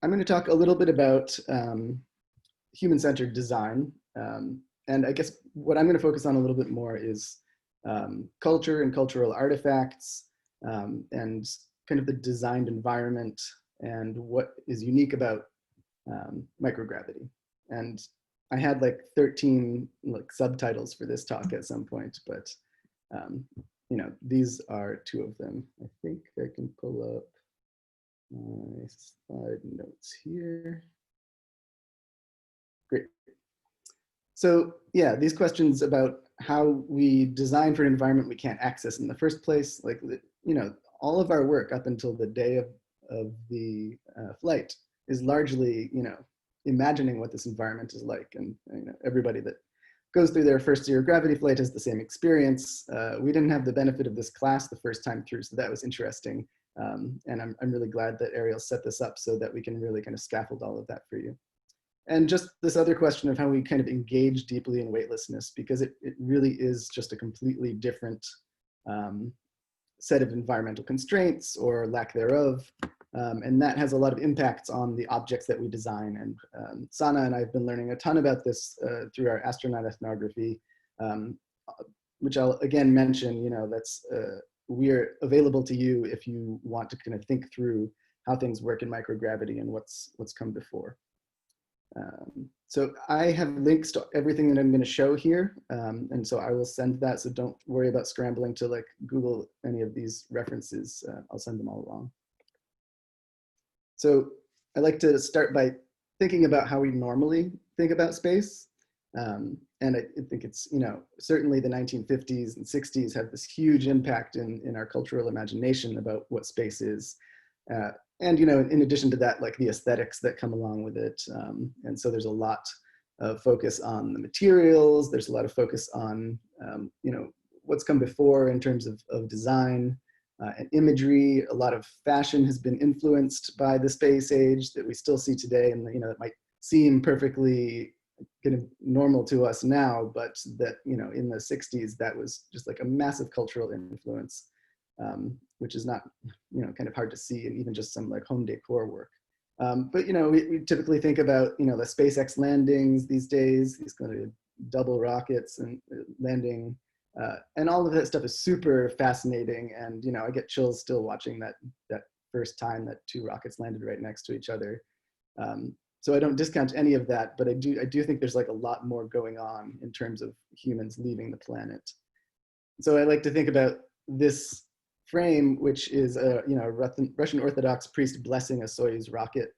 I'm going to talk a little bit about human-centered design. And I guess what I'm going to focus on a little bit more is culture and cultural artifacts, and kind of the designed environment and what is unique about microgravity. And I had like 13 like subtitles for this talk at some point, but you know, these are two of them. I think I can pull up my slide notes here. Great. So yeah, these questions about how we design for an environment we can't access in the first place, like, you know, all of our work up until the day of the flight is largely, you know, imagining what this environment is like. And you know, everybody that goes through their first zero gravity flight has the same experience. We didn't have the benefit of this class the first time through, so that was interesting. And I'm really glad that Ariel set this up so that we can really kind of scaffold all of that for you. And just this other question of how we kind of engage deeply in weightlessness, because it really is just a completely different set of environmental constraints or lack thereof. And that has a lot of impacts on the objects that we design. And Sana and I have been learning a ton about this through our astronaut ethnography, which I'll again mention, you know, that's, we're available to you if you want to kind of think through how things work in microgravity and what's come before. So I have links to everything that I'm going to show here, and so I will send that, so don't worry about scrambling to like Google any of these references. I'll send them all along. So I like to start by thinking about how we normally think about space, and I think it's, you know, certainly the 1950s and 60s have this huge impact in our cultural imagination about what space is. And, you know, in addition to that, like the aesthetics that come along with it. And so there's a lot of focus on the materials. There's a lot of focus on, you know, what's come before in terms of design and imagery. A lot of fashion has been influenced by the space age that we still see today. And, you know, it might seem perfectly kind of normal to us now, but that, you know, in the 60s, that was just like a massive cultural influence. Which is not, you know, kind of hard to see in even just some like home decor work. But, you know, we typically think about, you know, the SpaceX landings these days, these kind of double rockets and landing, and all of that stuff is super fascinating. And, you know, I get chills still watching that first time that two rockets landed right next to each other. So I don't discount any of that, but I do think there's like a lot more going on in terms of humans leaving the planet. So I like to think about this frame, which is a, you know, Russian Orthodox priest blessing a Soyuz rocket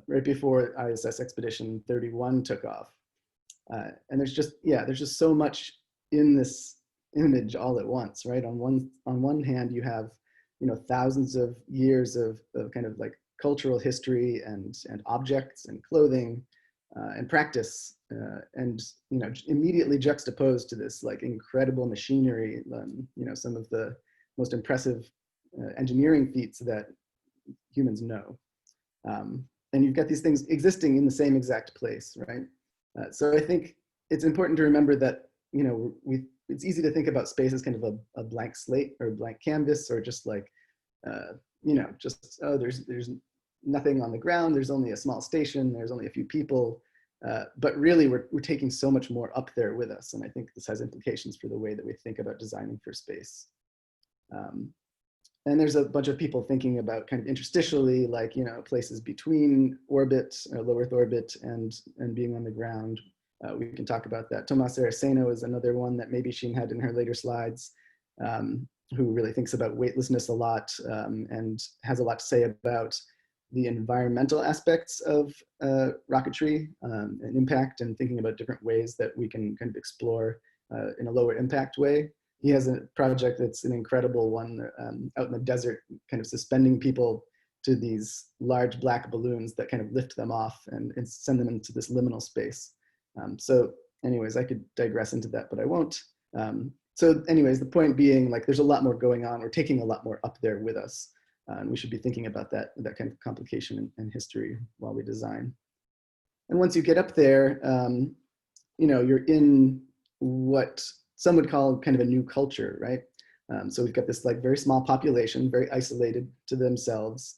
right before ISS Expedition 31 took off. And there's just, yeah, there's just so much in this image all at once, right? On one hand, you have, you know, thousands of years of kind of like cultural history and objects and clothing and practice, and, you know, immediately juxtaposed to this like incredible machinery, you know, some of the most impressive engineering feats that humans know. And you've got these things existing in the same exact place, right? So I think it's important to remember that, you know, it's easy to think about space as kind of a blank slate or a blank canvas, or just like, you know, just, oh, there's nothing on the ground, there's only a small station, there's only a few people. But really, we're taking so much more up there with us. And I think this has implications for the way that we think about designing for space. And there's a bunch of people thinking about kind of interstitially, like, you know, places between orbit, low Earth orbit, and being on the ground. We can talk about that. Tomas Araceno is another one that maybe she had in her later slides, who really thinks about weightlessness a lot, and has a lot to say about the environmental aspects of rocketry and impact, and thinking about different ways that we can kind of explore in a lower impact way. He has a project that's an incredible one, out in the desert, kind of suspending people to these large black balloons that kind of lift them off and send them into this liminal space. So anyways, I could digress into that, but I won't. So anyways, the point being, like, there's a lot more going on. We're taking a lot more up there with us. And we should be thinking about that kind of complication and history while we design. And once you get up there, you know, you're in what some would call kind of a new culture, right? So we've got this like very small population, very isolated to themselves.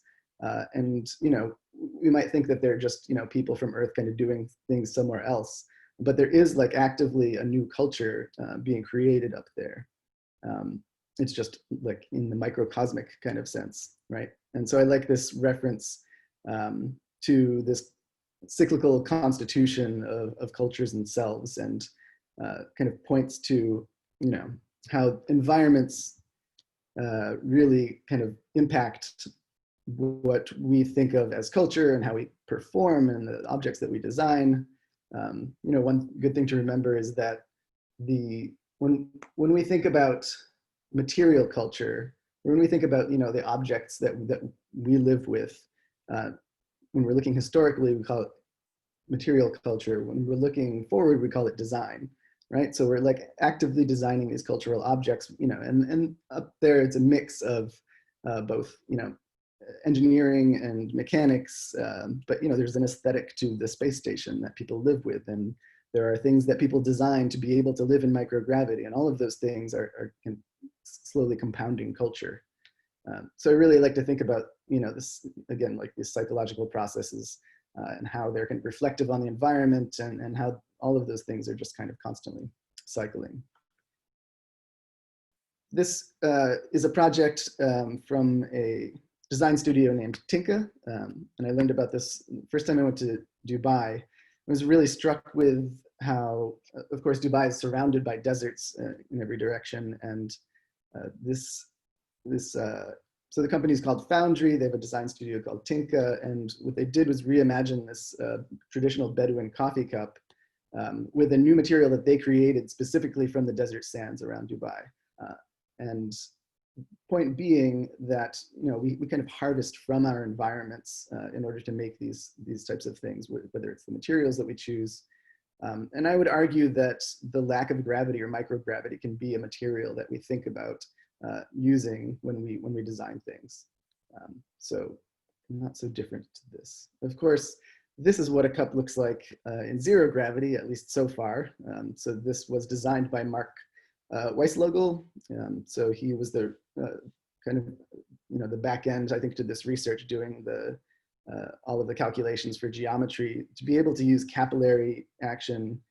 And, you know, we might think that they're just, people from Earth kind of doing things somewhere else, but there is like actively a new culture being created up there. It's just like in the microcosmic kind of sense, right? And so I like this reference to this cyclical constitution of cultures themselves, and kind of points to, how environments really kind of impact what we think of as culture and how we perform and the objects that we design. One good thing to remember is that when we think about material culture, when we think about the objects that we live with, when we're looking historically, we call it material culture. When we're looking forward, we call it design, right? So we're like actively designing these cultural objects, and up there it's a mix of both, engineering and mechanics, but there's an aesthetic to the space station that people live with, and there are things that people design to be able to live in microgravity, and all of those things are slowly compounding culture. So I really like to think about, this again, like these psychological processes and how they're kind of reflective on the environment, and how all of those things are just kind of constantly cycling. This is a project from a design studio named Tinka, and I learned about this the first time I went to Dubai. I was really struck with how, of course, Dubai is surrounded by deserts in every direction, and so the company is called Foundry. They have a design studio called Tinka, and what they did was reimagine this traditional Bedouin coffee cup with a new material that they created specifically from the desert sands around Dubai. And point being that we kind of harvest from our environments in order to make these types of things, whether it's the materials that we choose. And I would argue that the lack of gravity or microgravity can be a material that we think about using when we design things. So not so different to this. Of course, this is what a cup looks like in zero gravity, at least so far. So this was designed by Mark Weislogel. So he was the kind of the back end, I think, to this research, doing all of the calculations for geometry to be able to use capillary action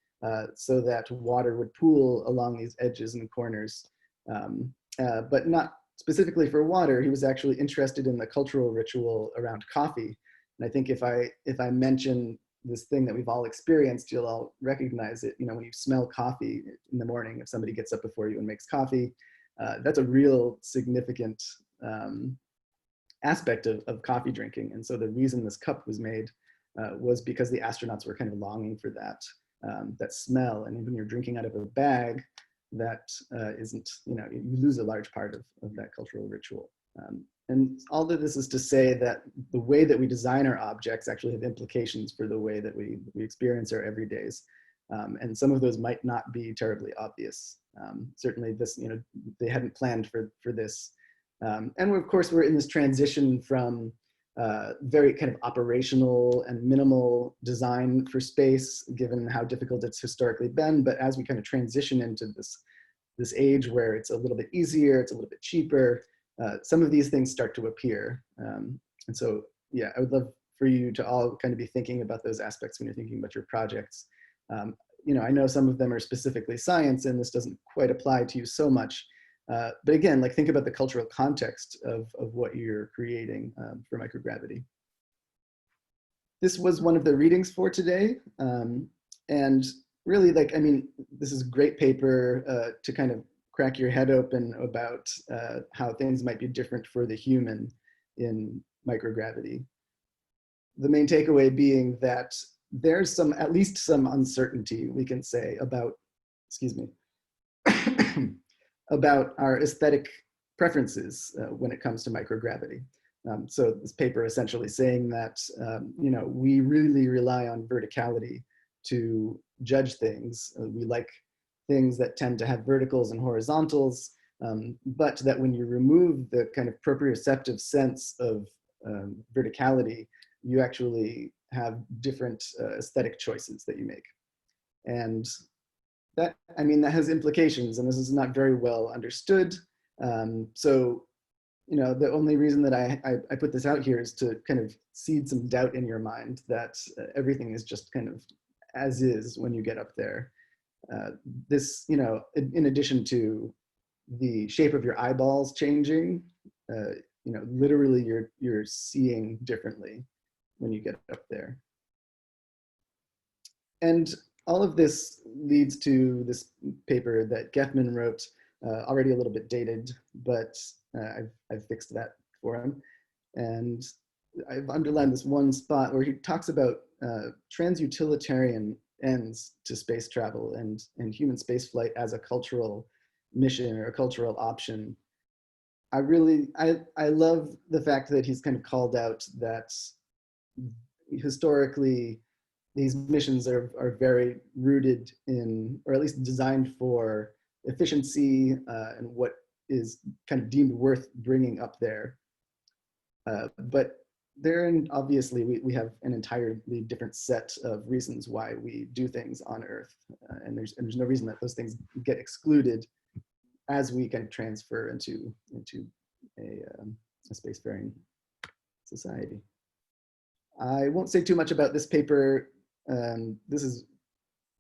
so that water would pool along these edges and corners. But not specifically for water. He was actually interested in the cultural ritual around coffee. And I think if I mention this thing that we've all experienced, you'll all recognize it. When you smell coffee in the morning, if somebody gets up before you and makes coffee, that's a real significant aspect of coffee drinking. And so the reason this cup was made was because the astronauts were kind of longing for that smell. And when you're drinking out of a bag, that isn't, you lose a large part of that cultural ritual. And all of this is to say that the way that we design our objects actually have implications for the way that we experience our everydays. And some of those might not be terribly obvious. Certainly this, they hadn't planned for this. And of course, we're in this transition from very kind of operational and minimal design for space, given how difficult it's historically been. But as we kind of transition into this age where it's a little bit easier, it's a little bit cheaper, some of these things start to appear. And so, yeah, I would love for you to all kind of be thinking about those aspects when you're thinking about your projects. I know some of them are specifically science, and this doesn't quite apply to you so much. But again, like, think about the cultural context of what you're creating for microgravity. This was one of the readings for today. And really, this is a great paper to kind of crack your head open about how things might be different for the human in microgravity. The main takeaway being that there's at least some uncertainty, we can say, about, about our aesthetic preferences when it comes to microgravity. So this paper essentially saying that we really rely on verticality to judge things. We like things that tend to have verticals and horizontals, but that when you remove the kind of proprioceptive sense of verticality, you actually have different aesthetic choices that you make. And that has implications, and this is not very well understood. So the only reason that I put this out here is to kind of seed some doubt in your mind that everything is just kind of as is when you get up there. This, in addition to the shape of your eyeballs changing, literally you're seeing differently when you get up there. And all of this leads to this paper that Geffman wrote, already a little bit dated, but I've fixed that for him. And I've underlined this one spot where he talks about trans-utilitarian ends to space travel and human spaceflight as a cultural mission or a cultural option. I love the fact that he's kind of called out that historically these missions are very rooted in, or at least designed for, efficiency and what is kind of deemed worth bringing up there. But therein, obviously, we have an entirely different set of reasons why we do things on Earth. And there's no reason that those things get excluded as we can transfer into a spacefaring society. I won't say too much about this paper. This is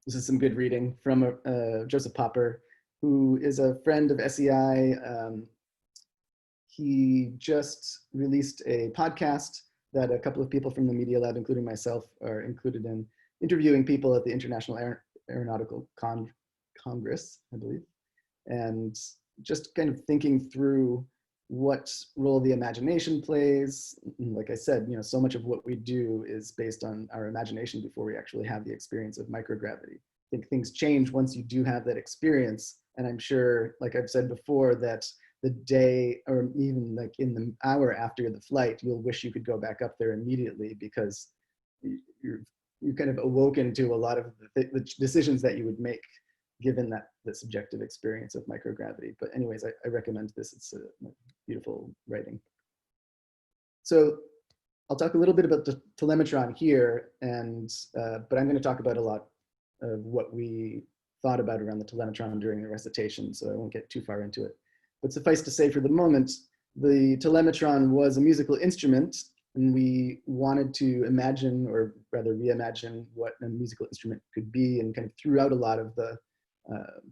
some good reading from Joseph Popper, who is a friend of SEI. He just released a podcast that a couple of people from the Media Lab, including myself, are included in, interviewing people at the International Aeronautical Congress, I believe, and just kind of thinking through what role the imagination plays. Like I said, so much of what we do is based on our imagination before we actually have the experience of microgravity. I think things change once you do have that experience. And I'm sure, like I've said before, that the day or even like in the hour after the flight, you'll wish you could go back up there immediately because you're kind of awoken to a lot of the decisions that you would make given the subjective experience of microgravity. But anyways, I recommend this. It's a beautiful writing. So I'll talk a little bit about the Telemetron here, but I'm going to talk about a lot of what we thought about around the Telemetron during the recitation, so I won't get too far into it. But suffice to say, for the moment, the Telemetron was a musical instrument, and we wanted to imagine, or rather reimagine, what a musical instrument could be, and kind of threw out a lot of the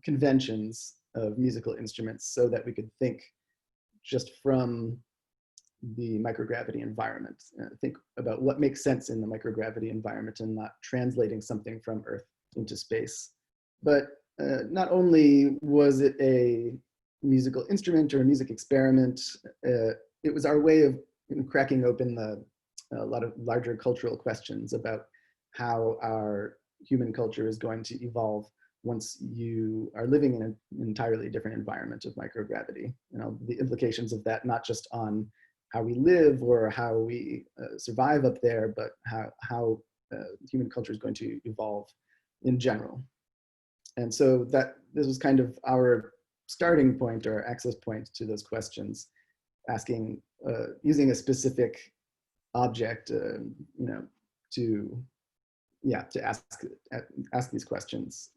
conventions of musical instruments so that we could think just from the microgravity environment. Think about what makes sense in the microgravity environment and not translating something from Earth into space. But not only was it a musical instrument or a music experiment, it was our way of cracking open a lot of larger cultural questions about how our human culture is going to evolve once you are living in an entirely different environment of microgravity. The implications of that, not just on how we live or how we survive up there, but how human culture is going to evolve in general. And so this was kind of our starting point or access point to those questions, asking, using a specific object, to ask these questions.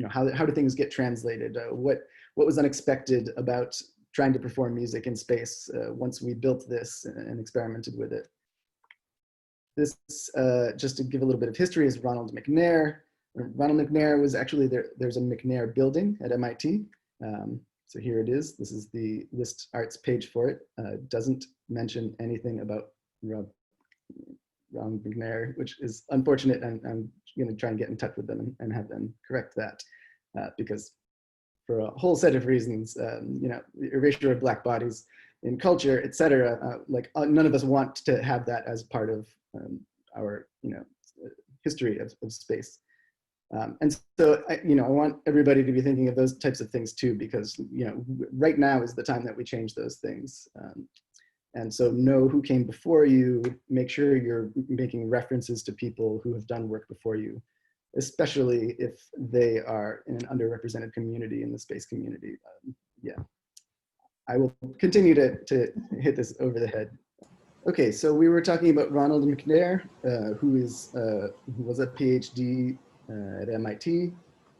How do things get translated? What was unexpected about trying to perform music in space once we built this and experimented with it? This, just to give a little bit of history, is Ronald McNair. Ronald McNair was actually there's a McNair building at MIT. So here it is. This is the list arts page for it. Doesn't mention anything about Ronald McNair, which is unfortunate. And I'm going to try and get in touch with them and have them correct that, because for a whole set of reasons, erasure of Black bodies in culture, et cetera, none of us want to have that as part of our history of space. And so, I want everybody to be thinking of those types of things too, because, right now is the time that we change those things. And so know who came before you, make sure you're making references to people who have done work before you, especially if they are in an underrepresented community in the space community. I will continue to hit this over the head. Okay, so we were talking about Ronald McNair, who was a PhD at MIT.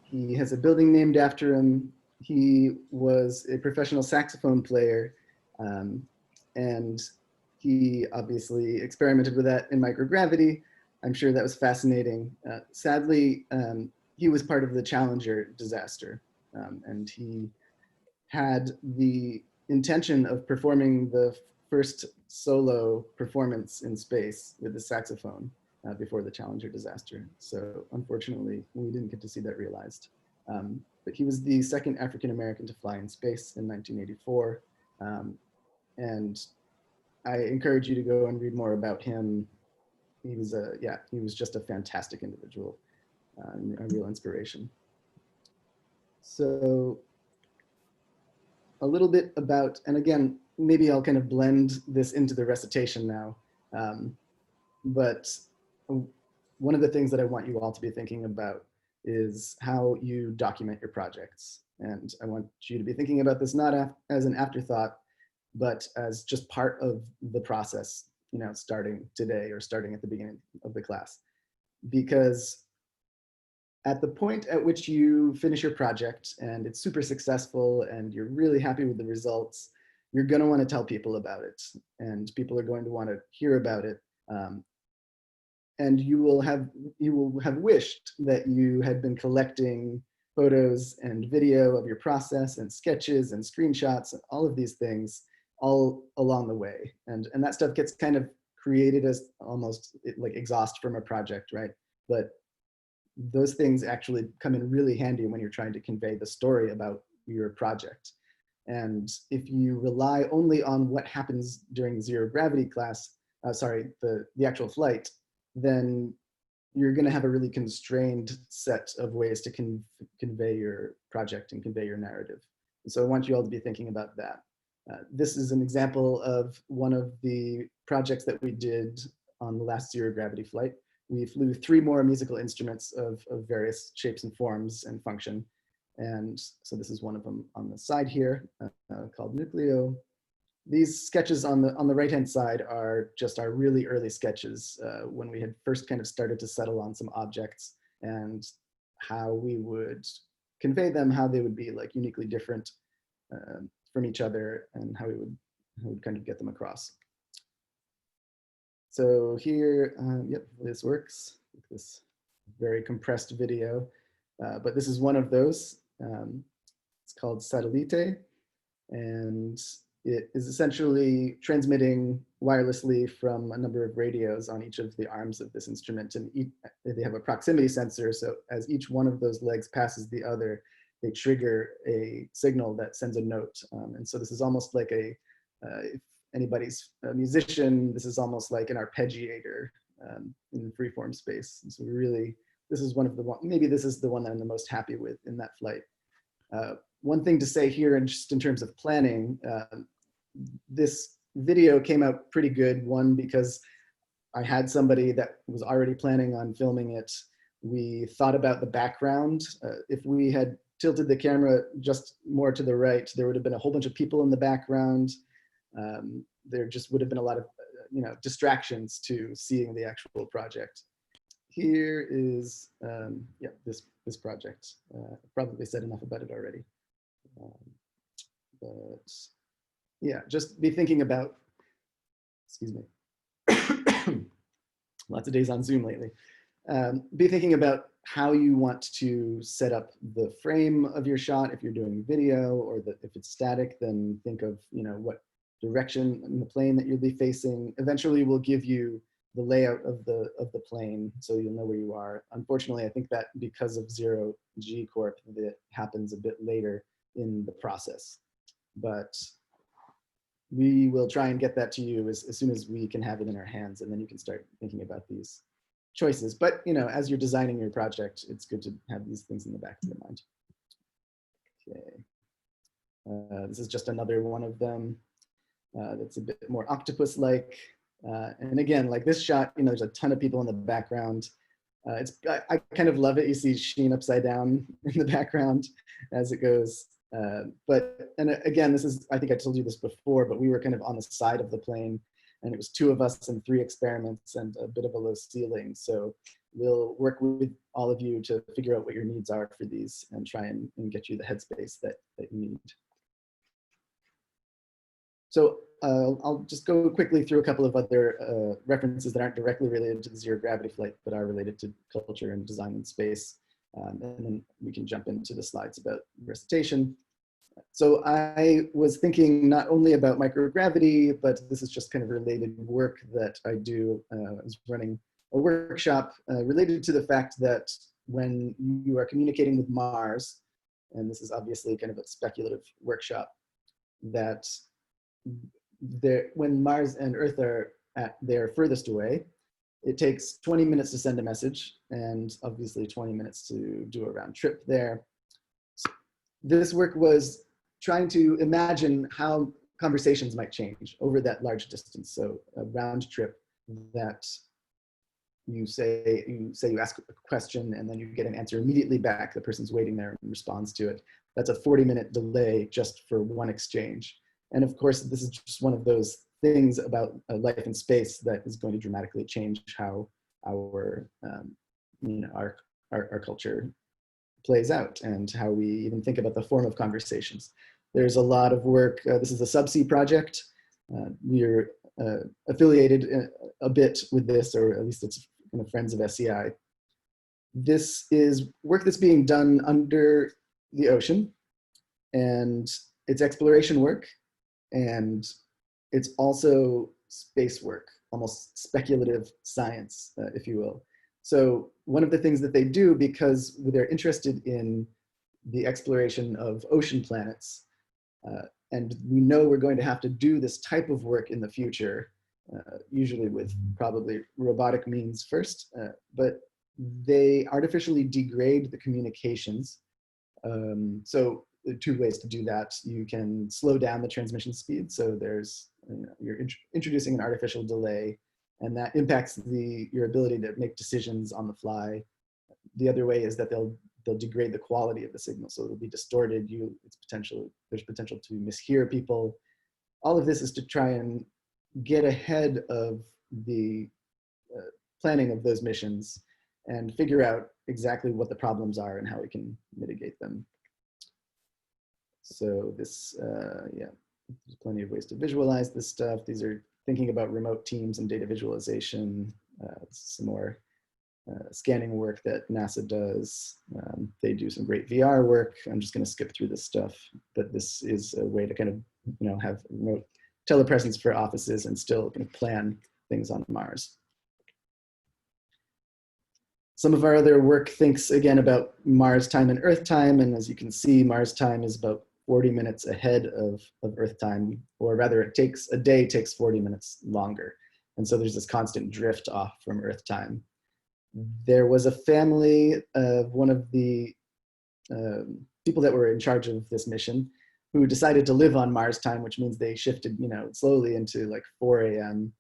He has a building named after him. He was a professional saxophone player. And he obviously experimented with that in microgravity. I'm sure that was fascinating. Sadly, he was part of the Challenger disaster, and he had the intention of performing the first solo performance in space with the saxophone before the Challenger disaster. So unfortunately, we didn't get to see that realized. But he was the second African-American to fly in space in 1984. And I encourage you to go and read more about him. He was just a fantastic individual, a real inspiration. So a little bit about, and again, maybe I'll kind of blend this into the recitation now. But one of the things that I want you all to be thinking about is how you document your projects. And I want you to be thinking about this not as an afterthought, but as just part of the process, starting today or starting at the beginning of the class. Because at the point at which you finish your project and it's super successful and you're really happy with the results, you're going to want to tell people about it, and people are going to want to hear about it. And you will have wished that you had been collecting photos and video of your process and sketches and screenshots and all of these things all along the way. And that stuff gets kind of created as almost like exhaust from a project, right? But those things actually come in really handy when you're trying to convey the story about your project. And if you rely only on what happens during zero gravity class, the actual flight, then you're going to have a really constrained set of ways to convey your project and convey your narrative. And so I want you all to be thinking about that. This is an example of one of the projects that we did on the last zero gravity flight. We flew 3 more musical instruments of various shapes and forms and function. And so this is one of them on the side here, called Nucleo. These sketches on the right-hand side are just our really early sketches when we had first kind of started to settle on some objects and how we would convey them, how they would be like uniquely different from each other, and how we would kind of get them across. So here, yep, this works. This very compressed video, but this is one of those. It's called Satellite, and it is essentially transmitting wirelessly from a number of radios on each of the arms of this instrument. And they have a proximity sensor, so as each one of those legs passes the other, they trigger a signal that sends a note. And so this is almost like if anybody's a musician, this is almost like an arpeggiator in freeform space. And so this is maybe this is the one that I'm the most happy with in that flight. One thing to say here, and just in terms of planning, this video came out pretty good. One, because I had somebody that was already planning on filming it. We thought about the background. If we had tilted the camera just more to the right, there would have been a whole bunch of people in the background. There just would have been a lot of distractions to seeing the actual project. Here is this project. I've probably said enough about it already. But yeah, just be thinking about, excuse me, lots of days on Zoom lately. Be thinking about how you want to set up the frame of your shot. If you're doing video, or if it's static, then think of what direction in the plane that you'll be facing. Eventually we'll give you the layout of the plane, so you'll know where you are. Unfortunately, I think that because of zero G Corp, that happens a bit later in the process. But we will try and get that to you as soon as we can have it in our hands, and then you can start thinking about these choices. But as you're designing your project, it's good to have these things in the back of your mind. Okay, this is just another one of them that's a bit more octopus-like. And again, like this shot, there's a ton of people in the background. I kind of love it. You see Sheen upside down in the background as it goes. And again, this is, I think I told you this before, but we were kind of on the side of the plane, and it was 2 of us and 3 experiments and a bit of a low ceiling. So we'll work with all of you to figure out what your needs are for these and try and get you the headspace that you need. So I'll just go quickly through a couple of other references that aren't directly related to the zero gravity flight, but are related to culture and design in space. And then we can jump into the slides about recitation. So I was thinking not only about microgravity, but this is just kind of related work that I do. I was running a workshop related to the fact that when you are communicating with Mars, and this is obviously kind of a speculative workshop, that when Mars and Earth are at their furthest away, it takes 20 minutes to send a message, and obviously 20 minutes to do a round trip there. This work was trying to imagine how conversations might change over that large distance. So a round trip that you ask a question and then you get an answer immediately back. The person's waiting there and responds to it. That's a 40-minute delay just for one exchange. And of course, this is just one of those things about life in space that is going to dramatically change how our culture plays out and how we even think about the form of conversations. There's a lot of work. This is a Subsea project. We're affiliated a bit with this, or at least it's kind of friends of SEI. This is work that's being done under the ocean, and it's exploration work, and it's also space work, almost speculative science, if you will. So one of the things that they do, because they're interested in the exploration of ocean planets, and we know we're going to have to do this type of work in the future, usually with probably robotic means first, but they artificially degrade the communications. So there are two ways to do that. You can slow down the transmission speed. So you're introducing an artificial delay, and that impacts your ability to make decisions on the fly. The other way is that they'll degrade the quality of the signal, so it'll be distorted. There's potential to mishear people. All of this is to try and get ahead of the planning of those missions and figure out exactly what the problems are and how we can mitigate them. So this, there's plenty of ways to visualize this stuff. These are thinking about remote teams and data visualization. Some more scanning work that NASA does. They do some great VR work. I'm just going to skip through this stuff, but this is a way to kind of, have remote telepresence for offices and still kind of plan things on Mars. Some of our other work thinks again about Mars time and Earth time, and as you can see, Mars time is about 40 minutes ahead of Earth time, or rather a day takes 40 minutes longer. And so there's this constant drift off from Earth time. There was a family of one of the people that were in charge of this mission who decided to live on Mars time, which means they shifted, slowly into like 4 a.m.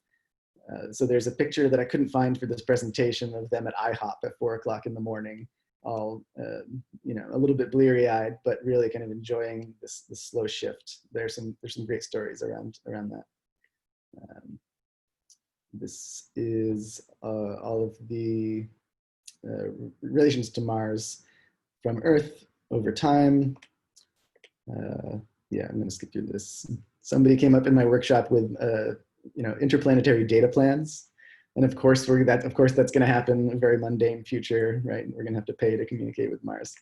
So there's a picture that I couldn't find for this presentation of them at IHOP at 4 o'clock in the morning, all, a little bit bleary-eyed, but really kind of enjoying this slow shift. There's some great stories around that. This is all of the relations to Mars from Earth over time. I'm going to skip through this. Somebody came up in my workshop with interplanetary data plans, and of course that's going to happen in a very mundane future, right? We're going to have to pay to communicate with Mars.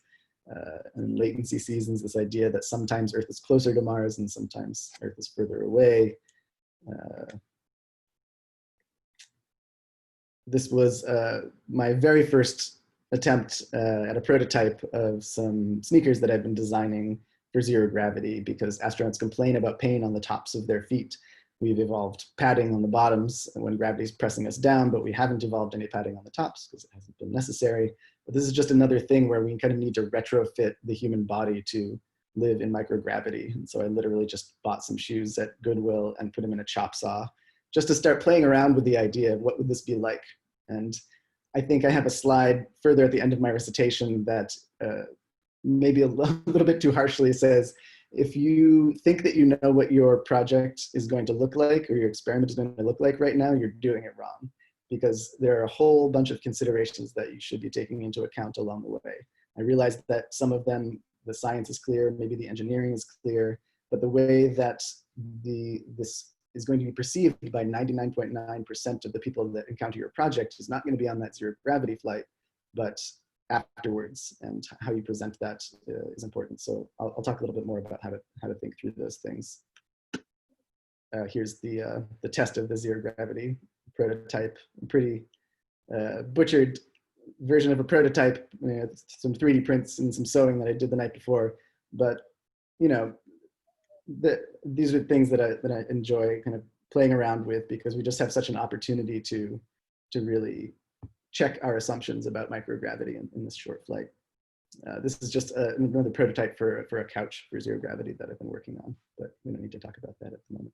And latency seasons, this idea that sometimes Earth is closer to Mars and sometimes Earth is further away. This was my very first attempt at a prototype of some sneakers that I've been designing for zero gravity, because astronauts complain about pain on the tops of their feet. We've evolved padding on the bottoms when gravity is pressing us down, but we haven't evolved any padding on the tops because it hasn't been necessary. But this is just another thing where we kind of need to retrofit the human body to live in microgravity. And so I literally just bought some shoes at Goodwill and put them in a chop saw just to start playing around with the idea of what would this be like. And I think I have a slide further at the end of my recitation that maybe a little bit too harshly says, if you think that you know what your project is going to look like or your experiment is going to look like right now, you're doing it wrong, because there are a whole bunch of considerations that you should be taking into account along the way. I realize that some of them, the science is clear, maybe the engineering is clear, but the way that this is going to be perceived by 99.9% of the people that encounter your project is not going to be on that zero gravity flight, but afterwards, and how you present that is important. So I'll talk a little bit more about how to think through those things. Here's the test of the zero gravity prototype. Pretty butchered version of a prototype, some 3D prints and some sewing that I did the night before. But these are things that I enjoy kind of playing around with, because we just have such an opportunity to really check our assumptions about microgravity in this short flight. This is just another prototype for a couch for zero gravity that I've been working on, but we don't need to talk about that at the moment.